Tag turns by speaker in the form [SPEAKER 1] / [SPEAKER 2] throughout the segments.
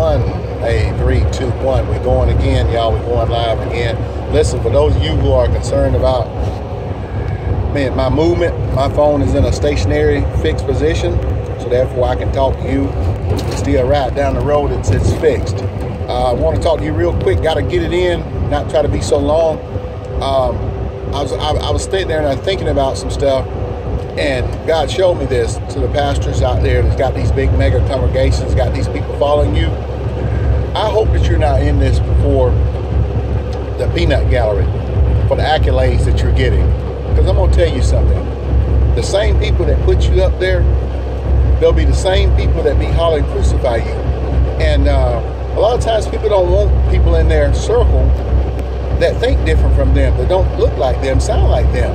[SPEAKER 1] One, hey, 3, 2, 1. We're going again, y'all. We're going live again. Listen, for those of you who are concerned about, man, my movement, my phone is in a stationary fixed position, so therefore I can talk to you. Still right down the road, it's fixed. I want to talk to you real quick. Got to get it in, not try to be so long. I was sitting there and I'm thinking about some stuff, and God showed me this to the pastors out there that's got these big mega congregations, got these people following you. I hope that you're not in this for the peanut gallery, for the accolades that you're getting. Because I'm going to tell you something. The same people that put you up there, they'll be the same people that be hollering, crucify you. And a lot of times people don't want people in their circle that think different from them, that don't look like them, sound like them.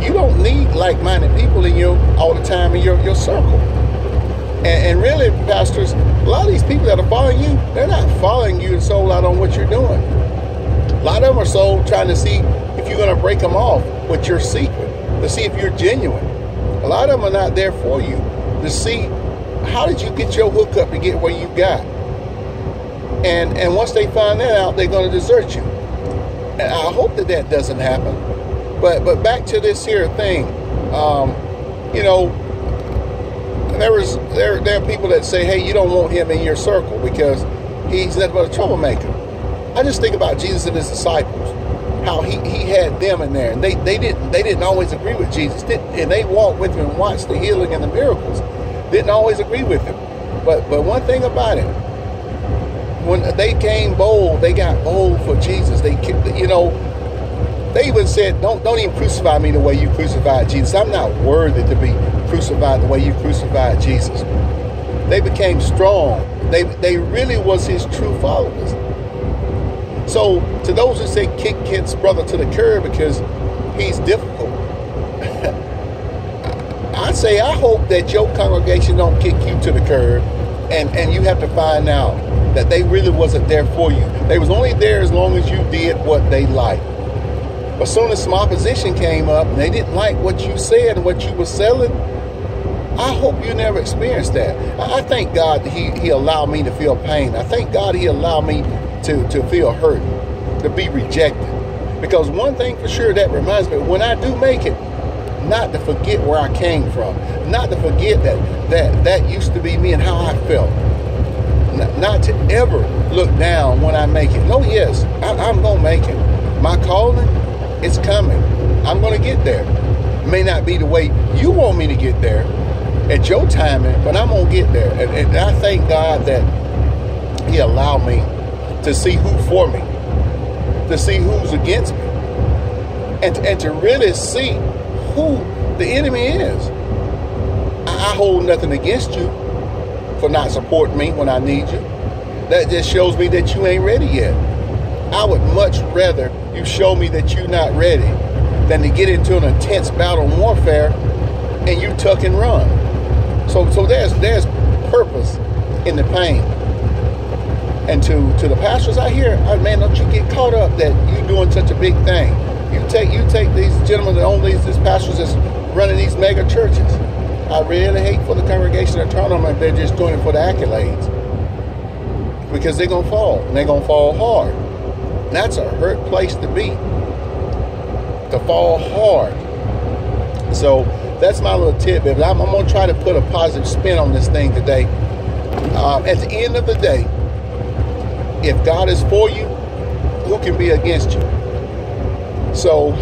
[SPEAKER 1] You don't need like-minded people in all the time in your circle. And really, pastors, a lot of these people that are following you, they're not following you and sold out on what you're doing. A lot of them are sold trying to see if you're going to break them off with your secret, to see if you're genuine. A lot of them are not there for you to see how did you get your hookup to get where you got. And once they find that out, they're going to desert you. And I hope that doesn't happen. But back to this here thing, there are people that say, hey, you don't want him in your circle because he's nothing but a troublemaker. I just think about Jesus and his disciples, how he had them in there, and they didn't always agree with Jesus, and they walked with him and watched the healing and the miracles. Didn't always agree with him, but one thing about it, when they came bold, they got bold for Jesus. They even said, don't even crucify me the way you crucified Jesus. I'm not worthy to be crucified the way you crucified Jesus. They became strong. They really was his true followers. So to those who say kick Kent's brother to the curb because he's difficult, I say I hope that your congregation don't kick you to the curb and you have to find out that they really wasn't there for you. They was only there as long as you did what they liked. But as soon as some opposition came up and they didn't like what you said and what you were selling, I hope you never experienced that. I thank God that he allowed me to feel pain. I thank God he allowed me to feel hurt, to be rejected. Because one thing for sure that reminds me, when I do make it, not to forget where I came from, not to forget that used to be me and how I felt. Not to ever look down when I make it. No, yes, I'm going to make it. My calling, it's coming. I'm going to get there. It may not be the way you want me to get there at your timing, but I'm going to get there. And I thank God that he allowed me to see who's for me, to see who's against me, and to really see who the enemy is. I hold nothing against you for not supporting me when I need you. That just shows me that you ain't ready yet. I would much rather you show me that you're not ready than to get into an intense battle and warfare and you tuck and run. So there's purpose in the pain. And to the pastors out here, man, don't you get caught up that you're doing such a big thing. You take these gentlemen that own these pastors that's running these mega churches. I really hate for the congregation to turn on them if they're just doing it for the accolades. Because they're going to fall. And they're going to fall hard. And that's a hurt place to be. To fall hard. So that's my little tidbit. I'm going to try to put a positive spin on this thing today. At the end of the day, if God is for you, who can be against you? So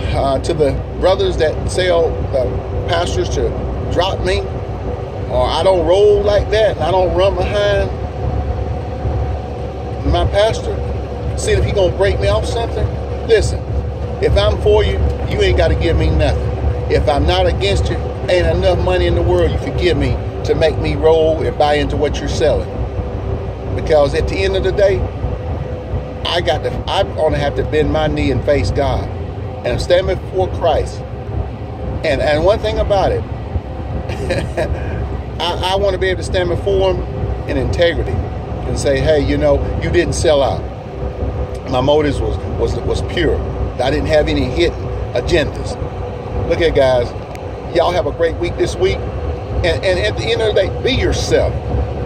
[SPEAKER 1] to the brothers that tell the pastors to drop me, or I don't roll like that, and I don't run behind my pastor, see if he gonna break me off something. Listen, if I'm for you, you ain't got to give me nothing. If I'm not against you, ain't enough money in the world you could give me to make me roll and buy into what you're selling. Because at the end of the day, I'm gonna have to bend my knee and face God, and I'm standing before Christ. And one thing about it, I want to be able to stand before him in integrity and say, hey, you didn't sell out. My motives was pure. I didn't have any hidden agendas. Look here, guys. Y'all have a great week this week. And at the end of the day, be yourself.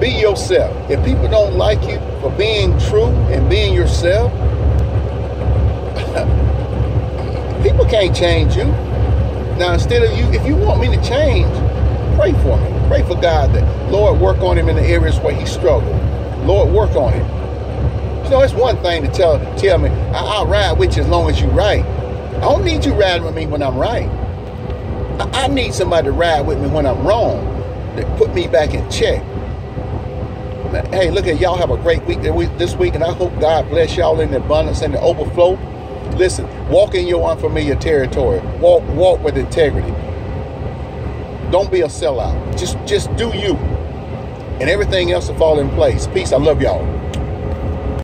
[SPEAKER 1] Be yourself. If people don't like you for being true and being yourself, people can't change you. Now, instead of you, if you want me to change, pray for me. Pray for God that, Lord, work on him in the areas where he struggled. Lord, work on him. You know, it's one thing to tell me, I'll ride with you as long as you're right. I don't need you riding with me when I'm right. I need somebody to ride with me when I'm wrong, that put me back in check. Hey, look at y'all, have a great week this week, and I hope God bless y'all in the abundance and the overflow. Listen, walk in your unfamiliar territory. Walk with integrity. Don't be a sellout. Just do you. And everything else will fall in place. Peace. I love y'all.